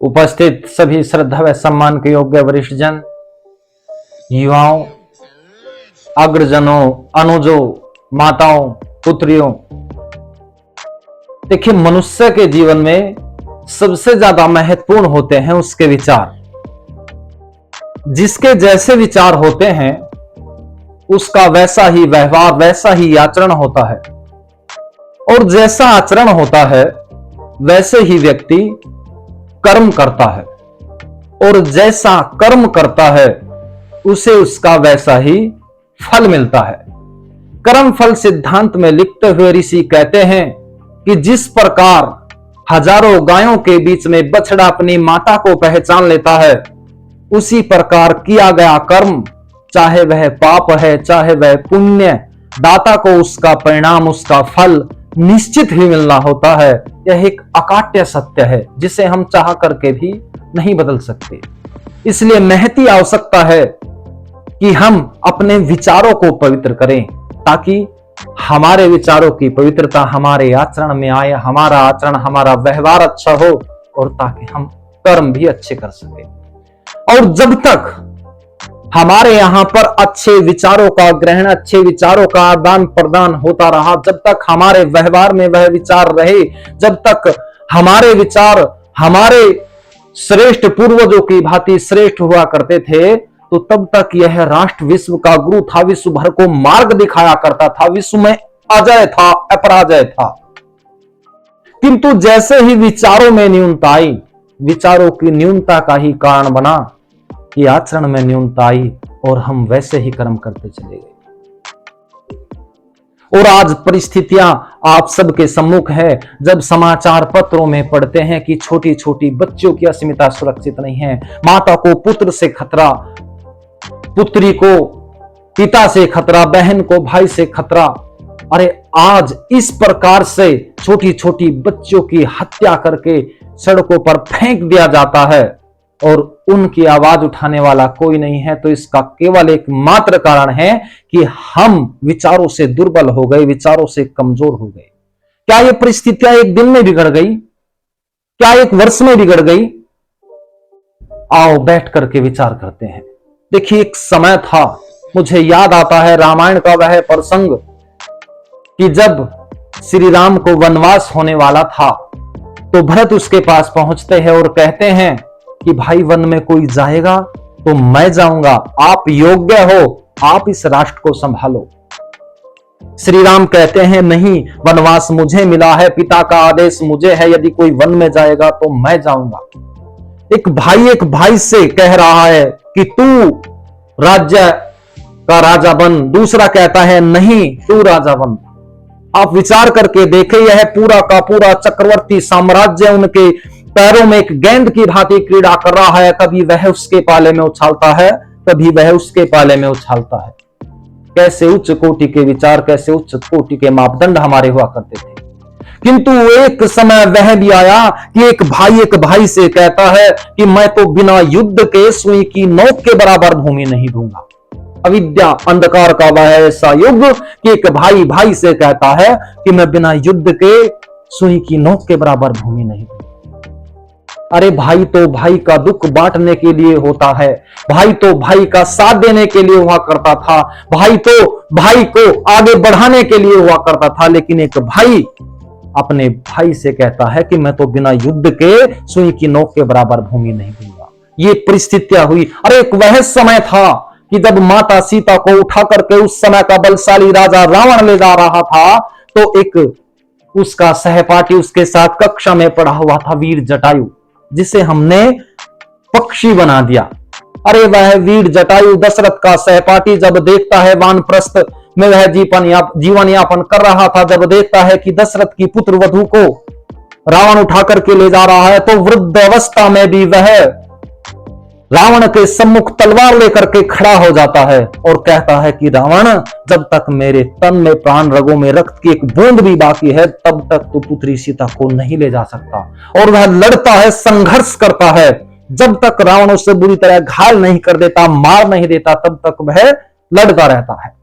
उपस्थित सभी श्रद्धा व सम्मान के योग्य वरिष्ठ जन, युवाओं, अग्रजनों, अनुजों, माताओं, पुत्रियों, देखिए मनुष्य के जीवन में सबसे ज्यादा महत्वपूर्ण होते हैं उसके विचार। जिसके जैसे विचार होते हैं उसका वैसा ही व्यवहार, वैसा ही आचरण होता है, और जैसा आचरण होता है वैसे ही व्यक्ति कर्म करता है, और जैसा कर्म करता है उसे उसका वैसा ही फल मिलता है। कर्म फल सिद्धांत में लिखते हुए ऋषि कहते हैं कि जिस प्रकार हजारों गायों के बीच में बछड़ा अपनी माता को पहचान लेता है, उसी प्रकार किया गया कर्म, चाहे वह पाप है चाहे वह पुण्य, दाता को उसका परिणाम, उसका फल निश्चित ही मिलना होता है। यह एक अकाट्य सत्य है जिसे हम चाह करके भी नहीं बदल सकते। इसलिए महती आवश्यकता है कि हम अपने विचारों को पवित्र करें, ताकि हमारे विचारों की पवित्रता हमारे आचरण में आए, हमारा आचरण, हमारा व्यवहार अच्छा हो, और ताकि हम कर्म भी अच्छे कर सके। और जब तक हमारे यहां पर अच्छे विचारों का ग्रहण, अच्छे विचारों का आदान प्रदान होता रहा, जब तक हमारे व्यवहार में वह विचार रहे, जब तक हमारे विचार हमारे श्रेष्ठ पूर्वजों की भांति श्रेष्ठ हुआ करते थे, तो तब तक यह राष्ट्र विश्व का गुरु था, विश्व भर को मार्ग दिखाया करता था, विश्व में अजय था, अपराजय था। किंतु जैसे ही विचारों में न्यूनता आई, विचारों की न्यूनता का ही कारण बना कि आचरण में न्यूनता आई और हम वैसे ही कर्म करते चले गए। और आज परिस्थितियां आप सबके सम्मुख है, जब समाचार पत्रों में पढ़ते हैं कि छोटी छोटी बच्चियों की अस्मिता सुरक्षित नहीं है, माता को पुत्र से खतरा, पुत्री को पिता से खतरा, बहन को भाई से खतरा। अरे आज इस प्रकार से छोटी छोटी बच्चियों की हत्या करके सड़कों पर फेंक दिया जाता है और उनकी आवाज उठाने वाला कोई नहीं है, तो इसका केवल एक मात्र कारण है कि हम विचारों से दुर्बल हो गए, विचारों से कमजोर हो गए। क्या ये परिस्थितियां एक दिन में बिगड़ गई? क्या एक वर्ष में बिगड़ गई? आओ बैठ करके विचार करते हैं। देखिए एक समय था, मुझे याद आता है रामायण का वह प्रसंग कि जब श्री राम को वनवास होने वाला था, तो भरत उसके पास पहुंचते हैं और कहते हैं कि भाई वन में कोई जाएगा तो मैं जाऊंगा, आप योग्य हो, आप इस राष्ट्र को संभालो। श्री राम कहते हैं नहीं, वनवास मुझे मिला है, पिता का आदेश मुझे है, यदि कोई वन में जाएगा तो मैं जाऊंगा। एक भाई से कह रहा है कि तू राज्य का राजा बन, दूसरा कहता है नहीं तू राजा बन। आप विचार करके देखें, यह पूरा का पूरा चक्रवर्ती साम्राज्य उनके पैरों में एक गेंद की भांति क्रीड़ा कर रहा है, कभी वह उसके पाले में उछालता है, कभी वह उसके पाले में उछालता है। कैसे उच्च कोटि के विचार, कैसे उच्च कोटि के मापदंड हमारे हुआ करते थे। किंतु एक समय वह भी आया कि एक भाई से कहता है कि मैं तो बिना युद्ध के सुई की नोक के बराबर भूमि नहीं दूंगा। अविद्या अंधकार का वह ऐसा युग कि एक भाई से कहता है कि मैं बिना युद्ध के सुई की नोक के बराबर भूमि नहीं दूंगा। अरे भाई तो भाई का दुख बांटने के लिए होता है, भाई तो भाई का साथ देने के लिए हुआ करता था, भाई तो भाई को आगे बढ़ाने के लिए हुआ करता था। लेकिन एक भाई अपने भाई से कहता है कि मैं तो बिना युद्ध के सुई की नोक के बराबर भूमि नहीं दूंगा। ये परिस्थितियां हुई। अरे एक वह समय था कि जब माता सीता को उठा करके उस समय का बलशाली राजा रावण ले जा रहा था, तो एक उसका सहपाठी उसके साथ कक्षा में पढ़ा हुआ था, वीर जटायु, जिसे हमने पक्षी बना दिया। अरे वह वीर जटायु दशरथ का सहपाठी जब देखता है, वानप्रस्थ में वह जीवन यापन कर रहा था, जब देखता है कि दशरथ की पुत्र वधू को रावण उठा करके ले जा रहा है, तो वृद्ध अवस्था में भी वह रावण के सम्मुख तलवार लेकर के खड़ा हो जाता है और कहता है कि रावण, जब तक मेरे तन में प्राण, रगों में रक्त की एक बूंद भी बाकी है, तब तक तू पुत्री सीता को नहीं ले जा सकता। और वह लड़ता है, संघर्ष करता है, जब तक रावण उसे बुरी तरह घायल नहीं कर देता, मार नहीं देता, तब तक वह लड़ता रहता है।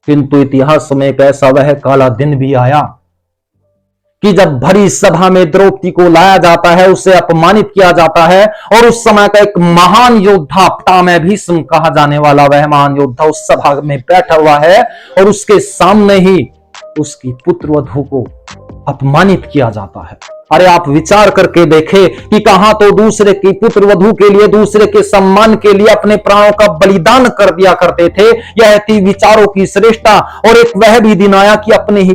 किंतु इतिहास में एक ऐसा वह काला दिन भी आया कि जब भरी सभा में द्रौपदी को लाया जाता है, उसे अपमानित किया जाता है, और उस समय का एक महान योद्धा पितामह भीष्म कहा जाने वाला वह महान योद्धा उस सभा में बैठा हुआ है, और उसके सामने ही उसकी पुत्रवधू को अपमानित किया जाता है। अरे आप विचार करके देखें कि कहां तो दूसरे की पुत्रवधू के लिए, दूसरे के सम्मान के लिए अपने प्राणों का बलिदान कर दिया करते थे। यह थी विचारों की श्रेष्ठता। और एक वह भी दिन आया कि अपने ही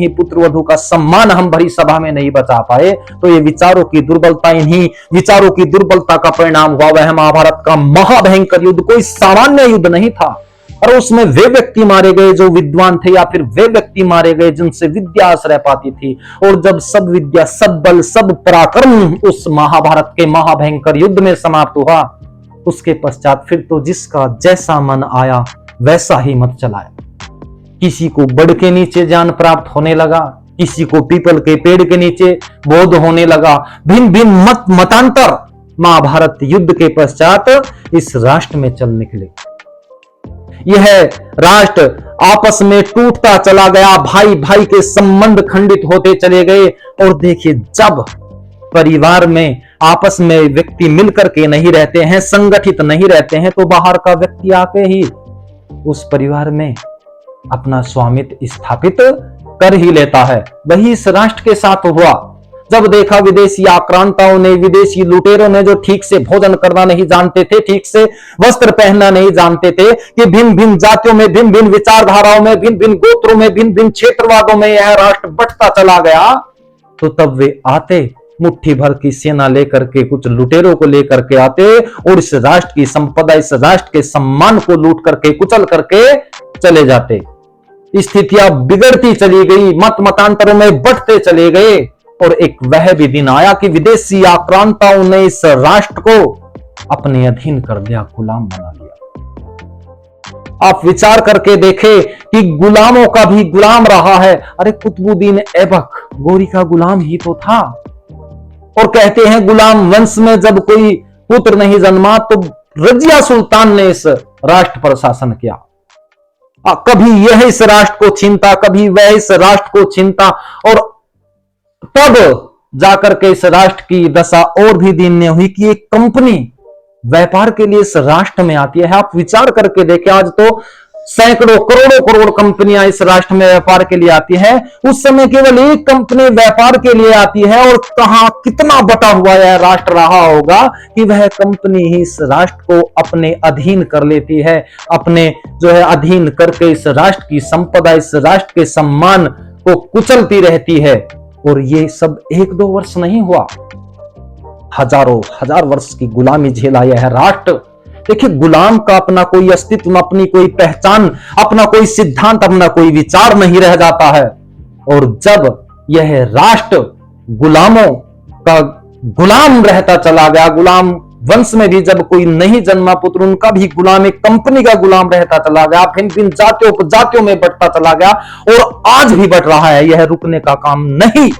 पुत्रवधू का सम्मान हम भरी सभा में नहीं बचा पाए। तो ये विचारों की दुर्बलता, इन्हीं विचारों की दुर्बलता का परिणाम हुआ वह महाभारत का महाभयंकर युद्ध। कोई सामान्य युद्ध नहीं था, और उसमें वे व्यक्ति मारे गए जो विद्वान थे, या फिर वे व्यक्ति मारे गए जिनसे विद्या आश्रय पाती थी। और जब सब विद्या, सब बल, सब पराक्रम उस महाभारत के महाभयंकर युद्ध में समाप्त हुआ, उसके पश्चात फिर तो जिसका जैसा मन आया वैसा ही मत चलाया। किसी को बड़ के नीचे ज्ञान प्राप्त होने लगा, किसी को पीपल के पेड़ के नीचे बोध होने लगा। भिन्न भिन्न मतांतर महाभारत युद्ध के पश्चात इस राष्ट्र में चल निकले। यह राष्ट्र आपस में टूटता चला गया, भाई भाई के संबंध खंडित होते चले गए। और देखिए, जब परिवार में आपस में व्यक्ति मिलकर के नहीं रहते हैं, संगठित नहीं रहते हैं, तो बाहर का व्यक्ति आके ही उस परिवार में अपना स्वामित्व स्थापित कर ही लेता है। वही इस राष्ट्र के साथ हुआ। जब देखा विदेशी आक्रांताओं ने, विदेशी लुटेरों ने, जो ठीक से भोजन करना नहीं जानते थे, ठीक से वस्त्र पहनना नहीं जानते थे, कि भिन्न भिन्न जातियों में, भिन्न भिन्न विचारधाराओं में, भिन्न भिन्न गोत्रों में, भिन्न भिन्न क्षेत्रवादों में यह राष्ट्र बंटता चला गया, तो तब वे आते, मुट्ठी भर की सेना लेकर के, कुछ लुटेरों को लेकर के आते, और इस राष्ट्र की संपदा, इस राष्ट्र के सम्मान को लूट करके, कुचल करके चले जाते। स्थितियां बिगड़ती चली गई, मत मतांतरों में बढ़ते चले गए। और एक वह भी दिन आया कि विदेशी आक्रांताओं ने इस राष्ट्र को अपने अधीन कर दिया, गुलाम बना लिया। आप विचार करके देखें कि गुलामों का भी गुलाम रहा है। अरे कुतुबुद्दीन ऐबक गोरी का गुलाम ही तो था। और कहते हैं गुलाम वंश में जब कोई पुत्र नहीं जन्मा तो रजिया सुल्तान ने इस राष्ट्र पर शासन किया। कभी यह इस राष्ट्र को छीनता, कभी वह इस राष्ट्र को छीनता, और तब जाकर के इस राष्ट्र की दशा और भी दीननीय हुई कि एक कंपनी व्यापार के लिए इस राष्ट्र में आती है। आप विचार करके देखें, आज तो सैकड़ों करोड़ों कंपनियां इस राष्ट्र में व्यापार के लिए आती है। उस समय केवल एक कंपनी व्यापार के लिए आती है, और कहां कितना बटा हुआ यह राष्ट्र रहा होगा कि वह कंपनी ही इस राष्ट्र को अपने अधीन कर लेती है, अपने जो है अधीन करके इस राष्ट्र की संपदा, इस राष्ट्र के सम्मान को कुचलती रहती है। और ये सब 1-2 वर्ष नहीं हुआ, हजारों हजार वर्ष की गुलामी झेला यह राष्ट्र। देखिए, गुलाम का अपना कोई अस्तित्व, अपनी कोई पहचान, अपना कोई सिद्धांत, अपना कोई विचार नहीं रह जाता है। और जब यह राष्ट्र गुलामों का गुलाम रहता चला गया, गुलाम वंश में भी जब कोई नहीं जन्मा पुत्र, उनका भी गुलाम, एक कंपनी का गुलाम रहता चला गया, भिन्न भिन्न जातियों में बढ़ता चला गया, और आज भी बढ़ रहा है। यह रुकने का काम नहीं।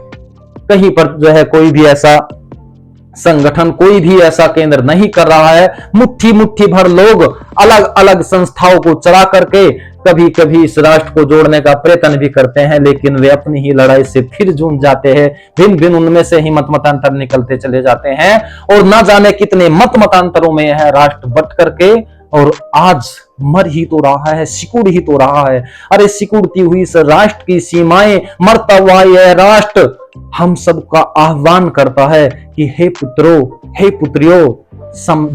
कहीं पर जो है कोई भी ऐसा संगठन, कोई भी ऐसा केंद्र नहीं कर रहा है। मुट्ठी मुट्ठी भर लोग अलग अलग संस्थाओं को चला करके कभी कभी इस राष्ट्र को जोड़ने का प्रयत्न भी करते हैं, लेकिन वे अपनी ही लड़ाई से फिर जूझ जाते हैं। भिन्न भिन्न उनमें से ही मत मतांतर निकलते चले जाते हैं, और ना जाने कितने मत मतांतरों में यह राष्ट्र बट करके और आज मर ही तो रहा है, सिकुड़ ही तो रहा है। अरे सिकुड़ती हुई इस राष्ट्र की सीमाएं, मरता हुआ यह राष्ट्र हम सबका आह्वान करता है कि हे पुत्रों, हे पुत्रियों,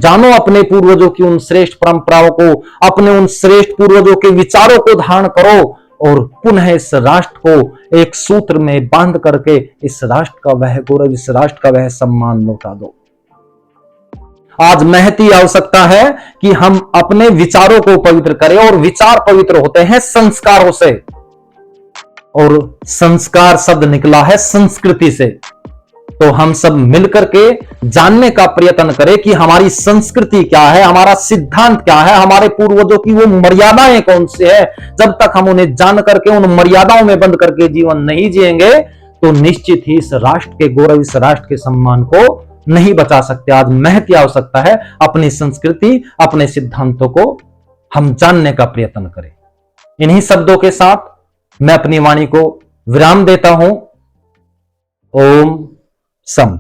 जानो अपने पूर्वजों की उन श्रेष्ठ परंपराओं को, अपने उन श्रेष्ठ पूर्वजों के विचारों को धारण करो, और पुनः इस राष्ट्र को एक सूत्र में बांध करके इस राष्ट्र का वह गौरव, इस राष्ट्र का वह सम्मान लौटा दो। आज महती आवश्यकता है कि हम अपने विचारों को पवित्र करें, और विचार पवित्र होते हैं संस्कारों से, और संस्कार शब्द निकला है संस्कृति से। तो हम सब मिलकर के जानने का प्रयत्न करें कि हमारी संस्कृति क्या है, हमारा सिद्धांत क्या है, हमारे पूर्वजों की वो मर्यादाएं कौन सी है। जब तक हम उन्हें जान करके उन मर्यादाओं में बंद करके जीवन नहीं जिएंगे, तो निश्चित ही इस राष्ट्र के गौरव, इस राष्ट्र के सम्मान को नहीं बचा सकते। आज महती आवश्यकता है अपनी संस्कृति, अपने सिद्धांतों को हम जानने का प्रयत्न करें। इन्हीं शब्दों के साथ मैं अपनी वाणी को विराम देता हूं। ओम सम।